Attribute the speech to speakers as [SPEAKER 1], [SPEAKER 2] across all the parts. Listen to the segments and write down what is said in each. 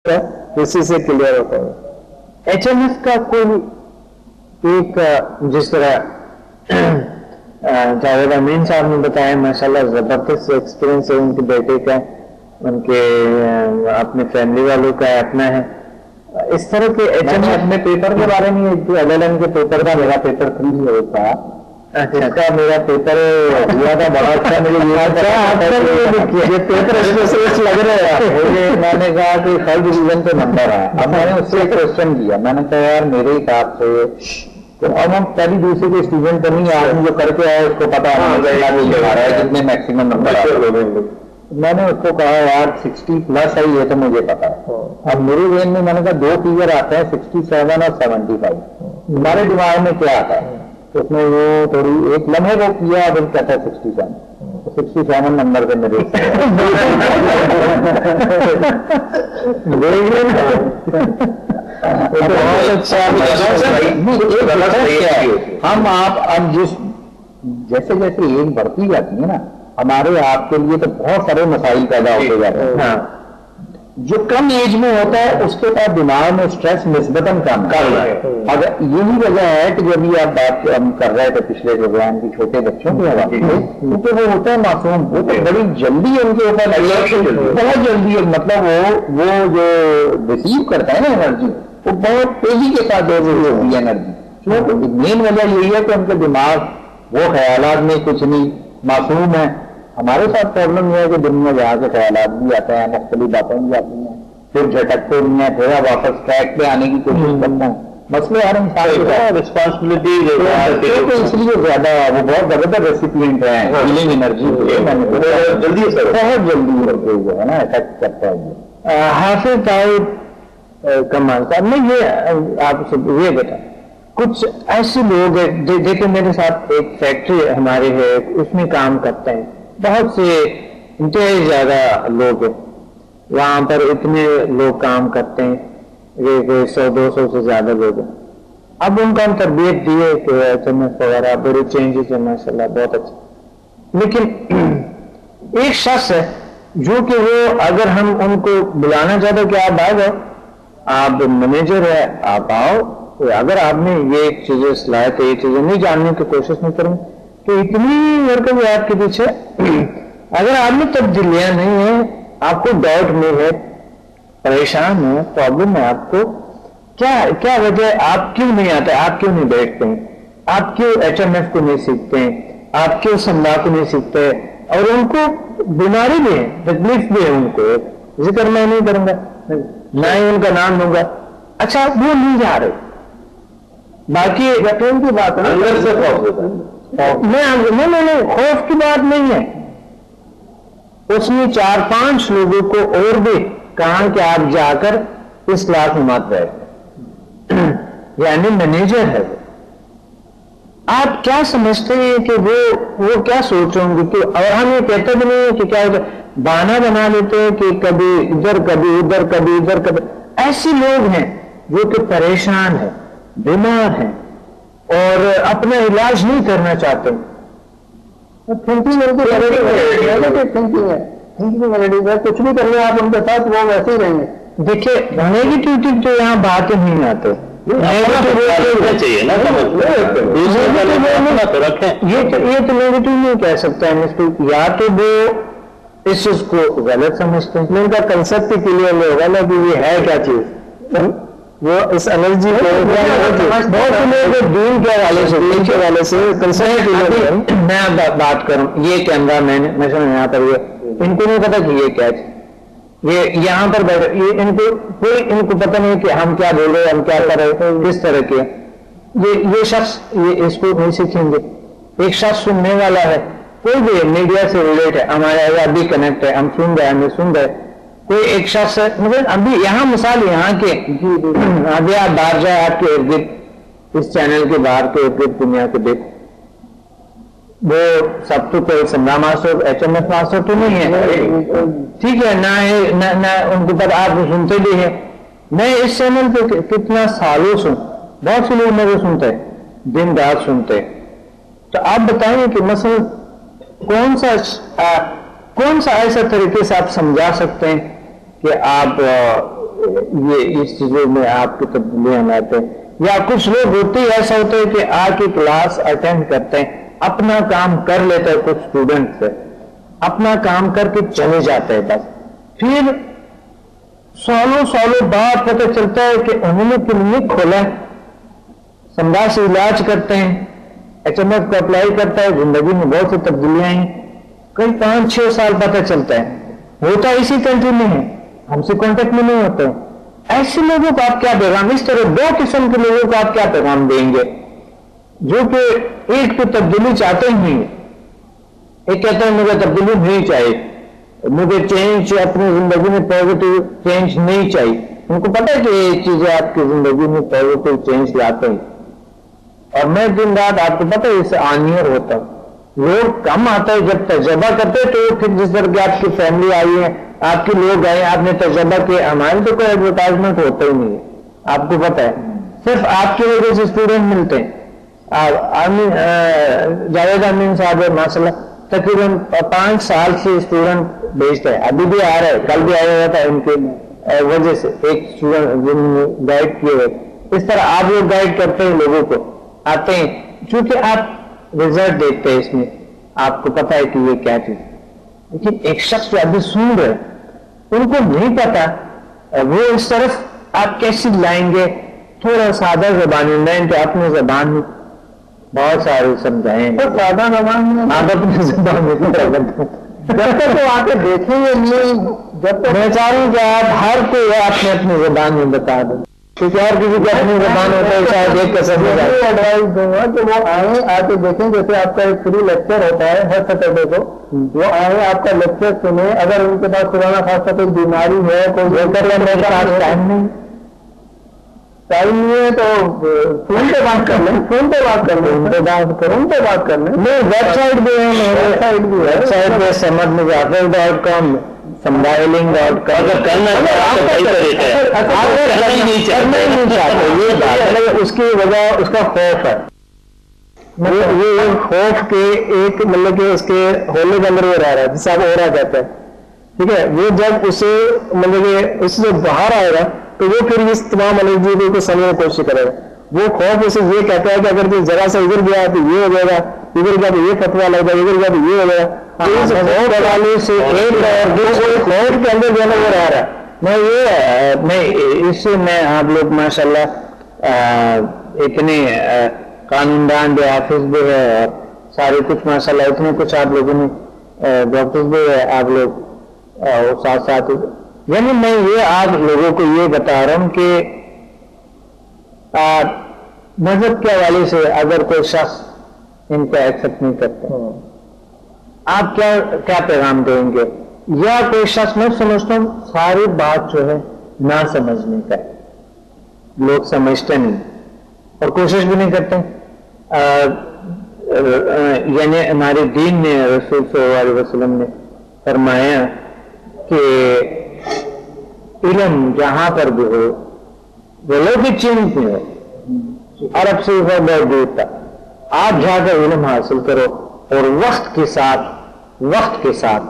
[SPEAKER 1] اسی سے کلیئر ہوتا ہے. ایچ ایم ایف کا کوئی ایک جس طرح جاوید امین صاحب نے بتایا ماشاءاللہ زبردست ایکسپیرئنس ہے ان کے بیٹے کا, ان کے اپنے فیملی والوں کا اپنا ہے. اس طرح کے ایچ ایم ایف اپنے پیپر کے بارے میں LLM کے پیپر کا میرا پیپر 3 تھا, اس کا میرا پیپر ہوا تھا بڑا اچھا. یہ پیپر اسپیشلسٹ لگ رہا ہے. میں نے کہا کہ فرسٹ ڈویژن پہ نمبر ہے. اب میں نے اس سے ایک کوشچن کیا, میں نے کہا یار میرے حساب سے تو اب ہم پہلی دوسری کے اسٹوڈنٹ تو نہیں, آدمی جو کر کے آئے اس کو پتا ہونا ہے کتنے میکسیمم نمبر. میں نے اس کو کہا یار 60+ ہے, یہ تو مجھے پتا ہے. اب میرے ذہن میں میں نے کہا 2 فگر آتے ہیں 67 اور 75. ہمارے دماغ میں کیا آتا ہے, اس میں وہ تھوڑی ایک لمحے وہ کیا, اب کہتا ہے 67 نمبر پہ میرے ہم آپ اب جیسے جیسے ایج بڑھتی جاتی ہے نا, ہمارے آپ کے لیے تو بہت سارے مسائل پیدا ہوتے جاتے ہیں. جو کم ایج میں ہوتا ہے اس کے پاس دماغ میں اسٹریس نسبتاً کم ہے. اگر یہی وجہ ہے کہ جب بھی آپ بات ہم کر رہے تھے پچھلے پروگرام کی چھوٹے بچوں کے حوالے سے, کیونکہ وہ ہوتا ہے معصوم, وہ تو بڑی جلدی ان کے اوپر بہت جلدی, مطلب وہ جو ریسیو کرتا ہے نا انرجی, وہ بہت تیزی کے ساتھ ہوتی ہے انرجی. مین وجہ یہی ہے کہ ان کے دماغ وہ خیالات میں کچھ نہیں, معصوم ہے. ہمارے ساتھ پرابلم یہ ہے کہ دن میں جہاں سے خیالات بھی آتے ہیں, مختلف باتیں بھی آتی ہیں, پھر جھٹکتے بھی ہیں, پھر واپس ٹریک پہ آنے کی کوشش کرتے ہیں. مسئلہ ہر انسان کا رسپانسبلٹی اس لیے زیادہ وہ بہت زبردست ریسیپینٹ ہیں ہیلنگ انرجی کے, بہت جلدی جو ہے نا افیکٹ کرتا ہے. حافظ صاحب کمال صاحب نے یہ آپ سے یہ بتا, کچھ ایسے لوگ ہیں دیکھیں میرے ساتھ ایک فیکٹری ہماری ہے, اس میں کام کرتے ہیں بہت سے انتہائی زیادہ لوگ ہیں, وہاں پر اتنے لوگ کام کرتے ہیں, یہ 100-200 سے زیادہ لوگ ہیں. اب ان کا ہم تربیت دیے کہ ایچ ایم ایف وغیرہ بڑے چینجز ہیں ماشاء اللہ بہت اچھا. لیکن ایک شخص ہے جو کہ وہ اگر ہم ان کو بلانا چاہتے کہ آپ آ جاؤ, آپ مینیجر ہے آپ آؤ, اگر آپ نے یہ چیزیں صلاحیت ہے یہ چیزیں نہیں جاننے کی کوشش نہیں کریں تو اتنی مرکزیات کے پیچھے اگر آپ میں تبدیلیاں نہیں ہیں, آپ کو ڈاؤٹ نہیں ہے, پریشان ہے, پرابلم ہے آپ کو, کیا وجہ ہے, آپ کیوں نہیں آتے, آپ کیوں نہیں بیٹھتے ہیں, آپ کیوں ایچ ایم ایف کو نہیں سیکھتے ہیں, آپ کیوں سمجھا کو نہیں سیکھتے, اور ان کو بیماری بھی ہے, تکلیف بھی ہے, ان کو ذکر میں نہیں کروں گا, نہ ہی ان کا نام لوں گا. اچھا وہ نہیں جا رہے, باقی یقین کی بات ہے, اندر سے نہیں خوف کی بات نہیں ہے. اس نے 4-5 لوگوں کو اور بھی کہا کہ آپ جا کر اس کلاس میں مت بیٹھیں, یعنی مینیجر ہے وہ. آپ کیا سمجھتے ہیں کہ وہ کیا سوچ رہے ہوں گے کہ, اور ہم یہ کہتے بھی نہیں کہ کیا بہانہ بنا لیتے ہیں کہ کبھی ادھر کبھی ادھر کبھی ادھر کبھی. ایسے لوگ ہیں جو کہ پریشان ہیں, بیمار ہیں, اور اپنا علاج نہیں کرنا چاہتے. کچھ بھی کر لیں آپ ان کے ساتھ, وہ ویسے ہی رہیں گے. دیکھیے نیگیٹیوٹی تو یہاں بات نہیں آتے, یہ تو نیگیٹو نہیں کہہ سکتا ہے, یا تو وہ اس چیز کو غلط سمجھتے ہیں, ان کا کنسپٹ ہی کلیئر نہیں ہوگا نا کہ یہ ہے کیا چیز. وہ اس انرجی کو بہت سے لوگ دین کے حوالے سے کنسپٹ. میں بات کروں یہ کیمرہ مین مثلا یہاں پر ان کو نہیں پتا کہ یہ کیا ہے, یہ یہاں پر بیٹھے, یہ ان کو پتہ نہیں کہ ہم کیا بول رہے ہیں, ہم کیا کر رہے ہیں, کس طرح کے. یہ شخص یہ اس کو نہیں سیکھیں گے. ایک شخص سننے والا ہے, کوئی بھی میڈیا سے ریلیٹ ہے, ہمارا ابھی کنیکٹ ہے, ہم سن رہے ہیں, ہمیں سن رہے. کوئی ایک شخص ہے, مطلب ابھی یہاں مثال یہاں کے ابھی آپ باہر جائے, آپ کے ارد گرد اس چینل کے باہر کے ارد گرد دنیا کے دیکھ, وہ سب تو کوئی Samra master H M F master تو نہیں ہے, ٹھیک ہے, نہ ان کو پتہ, آپ سنتے بھی ہیں. میں اس چینل پہ کتنا سالوں سن, بہت سے لوگ میرے سنتے ہیں, دن رات سنتے. تو آپ بتائیں کہ مثلا کون سا ایسا طریقے سے آپ سمجھا سکتے ہیں کہ آپ یہ اس چیزوں میں آپ کی تبدیلیاں لاتے ہیں. یا کچھ لوگ ہوتے ہی ایسا ہوتا ہے کہ آ کے کلاس اٹینڈ کرتے ہیں, اپنا کام کر لیتا ہے, کچھ اسٹوڈنٹ سے اپنا کام کر کے چلے جاتے ہیں بس, پھر سالوں بعد پتہ چلتا ہے کہ انہوں نے کلینک کھولا ہے, سمجھا سے علاج کرتے ہیں, HMF کو اپلائی کرتا ہے, زندگی میں بہت سی تبدیلیاں ہیں, کئی 5-6 سال پتہ چلتا ہے, ہوتا اسی کنٹری میں ہے, ہم سے کانٹیکٹ میں نہیں ہوتے ہیں. ایسے لوگوں کو آپ کیا پیغام, اس طرح 2 قسم کے لوگوں کو آپ کیا پیغام دیں گے, جو کہ ایک تو تبدیلی چاہتے ہی نہیں, ایک کہتا ہے مجھے تبدیلی نہیں چاہیے, مجھے چینج اپنی زندگی میں پازیٹیو چینج نہیں چاہیے. ان کو پتہ ہے کہ یہ چیزیں آپ کی زندگی میں پازیٹیو چینج لاتے ہیں, اور میں دن رات آپ کو پتہ ہے اس سے آنیئر ہوتا ہوں. لوگ کم آتا ہے جب تجربہ کرتے تو پھر جس طرح کی آپ کی فیملی آئی ہے, آپ کے لوگ آئے, آپ نے تجربہ کیا, ہمارے تو کوئی ایڈورٹائزمنٹ ہوتا ہی نہیں ہے, آپ کو پتہ ہے, صرف آپ کی وجہ سے اسٹوڈنٹ ملتے ہیں. جاوید امین صاحب ماشاء اللہ تقریباً 5 سال سے اسٹوڈنٹ بھیجتا ہے, ابھی بھی آ رہا ہے, کل بھی آیا ہوا تھا, ان کے وجہ سے ایک اسٹوڈنٹ جن نے گائیڈ کیے ہوئے. اس طرح آپ لوگ گائیڈ کرتے ہیں, لوگوں کو آتے ہیں, چونکہ آپ رزلٹ دیکھتے ہیں, اس میں آپ کو پتہ ہے کہ یہ کیا چیز. لیکن ایک شخص جو ابھی سن رہے, ان کو نہیں پتا, وہ اس طرف آپ کیسے لائیں گے. تھوڑا سادہ زبان میں کہ اپنی زبان میں بہت سارے سمجھائیں, سادہ زبان میں آپ اپنی زبان میں جب تک وہ آ کے دیکھیں گے نہیں, جب تک میں چاہوں کہ آپ ہر کوئی اپنے اپنی زبان میں بتا دیں, کیونکہ ہر کسی کی اپنی زبان ہوتا ہے, شاید ایک کا سمجھ آئے. ایڈوائز دوں گا کہ وہ آئیں, آ کے دیکھیں, جیسے آپ کا ایک فری لیکچر ہوتا ہے ہر سیٹرڈے کو, وہ آئیں آپ کا لیکچر سنیں. اگر ان کے پاس خدا نخواستہ کوئی بیماری ہے, کوئی ٹائم نہیں ہے تو فون پہ بات کر لیں, فون پہ بات کر لیں, ان پہ بات کر لیں. نہیں, ویب سائٹ بھی ہے, ویب سائٹ پہ samad.com سمبائلنگ.com. اگر کرنا نہیں چاہتے, یہ بات اس کی وجہ اس کا خوف ہے. یہ خوف کے ایک مطلب کہ اس کے ہونے کے اندر وہ رہ رہا ہے, جسے آپ اورا کہتے ہیں, ٹھیک ہے. وہ جب اسے مطلب کہ اس سے باہر آئے گا تو وہ پھر اس تمام انرجی کو سمجھنے کی کوشش کرے گا. وہ خوف اسے یہ کہتا ہے کہ اگر تو ذرا سا ادھر گیا تو یہ ہو جائے گا, ادھر گیا تو یہ فتوا لگ جائے گا, ادھر گیا تو یہ ہو جائے گا. خوف کے اندر جو ہے وہ رہ رہا ہے. میں اس سے میں آپ لوگ ماشاء اللہ اتنے قانون دان بھی, حافظ بھی ہے, اور سارے کچھ ماشاء اللہ اتنے کچھ آپ لوگوں نے ڈاکٹر بھی ہے, آپ لوگ ساتھ ساتھ, یعنی میں یہ آپ لوگوں کو یہ بتا رہا ہوں کہ مذہب کے حوالے سے اگر کوئی شخص ان کو ایکسپٹ نہیں کرتے, آپ کیا پیغام دیں گے. یا کوئی شخص, میں سمجھتا ہوں ساری بات جو ہے نہ سمجھنے کا ہے, لوگ سمجھتے نہیں اور کوشش بھی نہیں کرتے. یعنی ہمارے دین میں رسول صلی اللہ علیہ وسلم نے فرمایا کہ علم جہاں پر بھی ہو, وہ لوگ چین میں ہو, عرب سے بہت دور تک آپ جا کر علم حاصل کرو, اور وقت کے ساتھ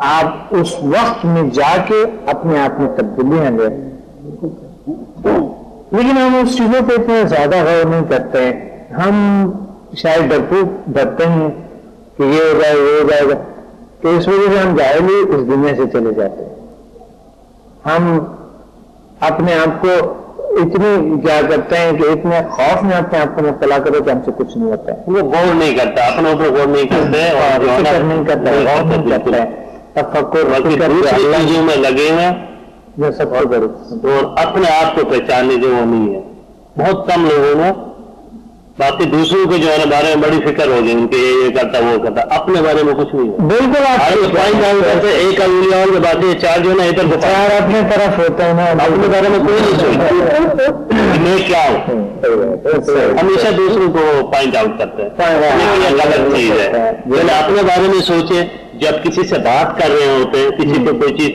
[SPEAKER 1] آپ اس وقت میں جا کے اپنے آپ میں تبدیلیاں لیں. لیکن ہم اس چیزوں پہ اتنے زیادہ غور نہیں کرتے ہیں. ہم شاید ڈرتے ہیں کہ یہ ہو جائے وہ ہو جائے گا, تو اس وجہ سے ہم جاہلی اس دنیا سے چلے جاتے ہیں. ہم اپنے آپ کو اتنی کیا کرتے ہیں کہ اتنے خوف میں اپنے آپ کو مبتلا کرو کہ ہم سے کچھ نہیں ہوتا ہے. وہ غور نہیں کرتا, اپنے اوپر غور نہیں کرتے, اور فکر نہیں کرتا, غور نہیں کرتا ہے, تفکر چیزوں میں لگے ہیں جو سب سے بڑی, اور اپنے آپ کو پہچاننے جو وہ نہیں ہے. بہت کم لوگوں نے, باقی دوسروں کے جو ہے بارے میں بڑی فکر ہو گئی ان کے, یہ کرتا وہ کرتا, اپنے بارے میں کچھ نہیں ہے. بالکل آپ ایک انگلی اور باقی 4 جو ہے نا ادھر 4 اپنے طرف ہوتا ہے نا, اپنے بارے میں کوئی نہیں سوچتا میں کیا ہوں, ہمیشہ دوسروں کو پوائنٹ آؤٹ کرتے ہیں. غلط چیز ہے, پہلے اپنے بارے میں سوچے. جب کسی سے بات کر رہے ہوتے ہیں, کسی کو کوئی چیز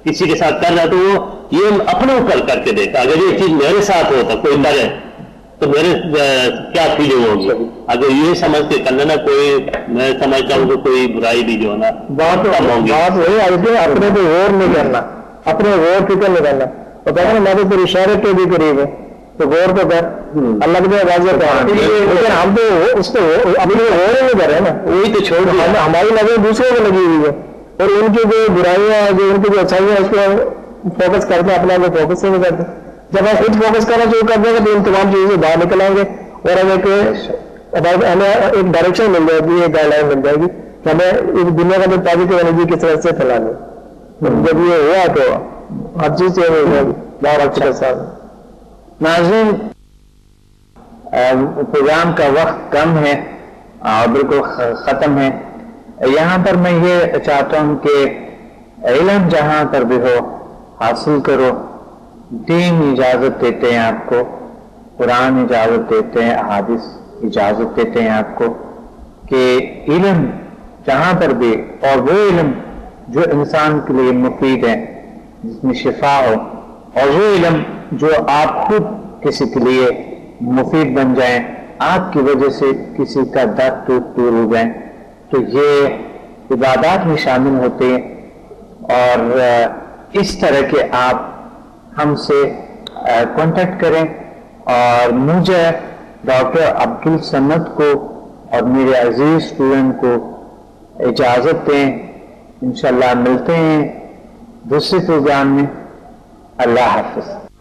[SPEAKER 1] کسی کے ساتھ کر رہا, تو وہ یہ اپنے اوپر کر کے دیکھتا, اگر یہ چیز میرے ساتھ ہوتا کوئی کرے تو میرے کیا فیلنگ ہوگی. اگر یہ سمجھ کے کرنا نا, کوئی میں سمجھتا ہوں کہ کوئی برائی بھی جو ہے نا بہت کم ہوگی. بات وہی اپنے پہ غور نہیں کرنا,
[SPEAKER 2] اپنے غور فکر نکالنا. تو کہتے ہیں ہمارے پھر اشارے کے بھی قریب ہے تو غور تو کر اللہ کے واضح کر. لیکن ہم تو اس کو اپنے غور نہیں کر رہے ہیں نا, وہی تو چھوڑ دیا. ہماری نظر دوسروں کو لگی ہوئی ہے اور ان کی جو برائیاں جو ان کی جو اچھائیاں اس کو فوکس کرتے ہیں, اپنے آپ کو فوکس نہیں کرتے. جب ہم خود فوکس کرنا شروع کر دیں گے تو ان تمام چیزوں سے باہر نکل آئیں گے اور ہمیں ایک ڈائریکشن مل جائے گی, ایک گائیڈ لائن مل جائے گی کہ ہمیں اس دنیا کا پازیٹیو انرجی کس طرح سے پھیلانی. جب یہ ہوا تو ہر چیز چینج ہو جائے گی. بہت اچھا صاحب.
[SPEAKER 1] ناظرین, پروگرام کا وقت کم ہے اور بالکل ختم ہے. یہاں پر میں یہ چاہتا ہوں کہ علم جہاں پر بھی ہو حاصل کرو. دین اجازت دیتے ہیں آپ کو, قرآن اجازت دیتے ہیں, احادیث اجازت دیتے ہیں آپ کو کہ علم جہاں پر بھی, اور وہ علم جو انسان کے لیے مفید ہے, جس میں شفا ہو, اور وہ علم جو آپ خود کسی کے لیے مفید بن جائیں, آپ کی وجہ سے کسی کا درد دور ہو جائیں, تو یہ عبادات میں شامل ہوتے ہیں. اور اس طرح کے آپ ہم سے کانٹیکٹ کریں اور مجھے ڈاکٹر عبدالصمد کو اور میرے عزیز اسٹوڈنٹ کو اجازت دیں. انشاءاللہ ملتے ہیں دوسرے پروگرام میں. اللہ حافظ.